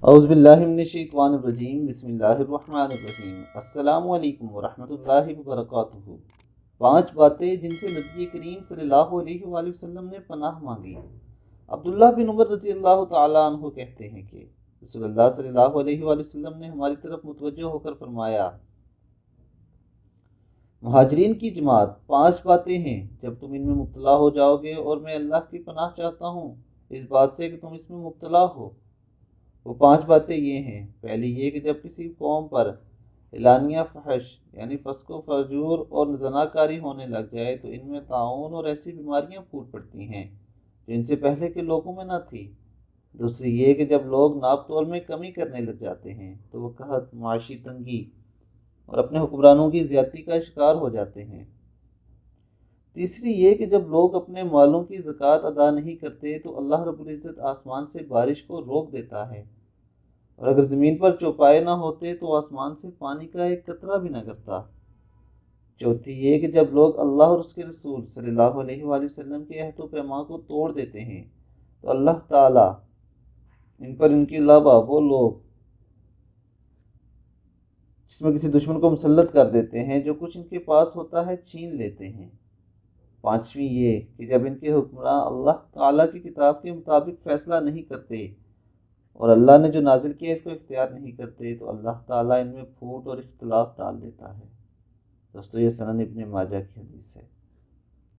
اعوذ باللہ من الشیطان الرجیم، بسم اللہ الرحمن الرحیم۔ السلام علیکم ورحمۃ اللہ وبرکاتہ۔ 5 باتیں جن سے نبی کریم صلی اللہ علیہ وآلہ وسلم نے پناہ مانگی۔ عبداللہ بن عمر رضی اللہ تعالیٰ عنہ کہتے ہیں کہ رسول اللہ صلی اللہ علیہ وآلہ وسلم نے ہماری طرف متوجہ ہو کر فرمایا، مہاجرین کی جماعت 5 باتیں ہیں، جب تم ان میں مبتلا ہو جاؤ گے، اور میں اللہ کی پناہ چاہتا ہوں اس بات سے کہ تم اس میں مبتلا ہو۔ وہ 5 باتیں یہ ہیں۔ پہلی یہ کہ جب کسی قوم پر اعلانیہ فحش یعنی فسق و فجور اور زناکاری ہونے لگ جائے تو ان میں طاعون اور ایسی بیماریاں پھوٹ پڑتی ہیں جو ان سے پہلے کے لوگوں میں نہ تھی۔ دوسری یہ کہ جب لوگ ناپ تول میں کمی کرنے لگ جاتے ہیں تو وہ قحط، معاشی تنگی اور اپنے حکمرانوں کی زیادتی کا شکار ہو جاتے ہیں۔ تیسری یہ کہ جب لوگ اپنے مالوں کی زکوٰۃ ادا نہیں کرتے تو اللہ رب العزت آسمان سے بارش کو روک دیتا ہے، اور اگر زمین پر چوپائے نہ ہوتے تو آسمان سے پانی کا ایک قطرہ بھی نہ گرتا۔ چوتھی یہ کہ جب لوگ اللہ اور اس کے رسول صلی اللہ علیہ وآلہ وسلم کے عہد و پیمان کو توڑ دیتے ہیں تو اللہ تعالیٰ ان پر ان کے علاوہ وہ لوگ جس میں کسی دشمن کو مسلط کر دیتے ہیں، جو کچھ ان کے پاس ہوتا ہے چھین لیتے ہیں۔ پانچویں یہ کہ جب ان کے حکمراں اللہ تعالیٰ کی کتاب کے مطابق فیصلہ نہیں کرتے اور اللہ نے جو نازل کیا اس کو اختیار نہیں کرتے تو اللہ تعالیٰ ان میں پھوٹ اور اختلاف ڈال دیتا ہے۔ دوستو، یہ سنن ابن ماجہ کی حدیث ہے۔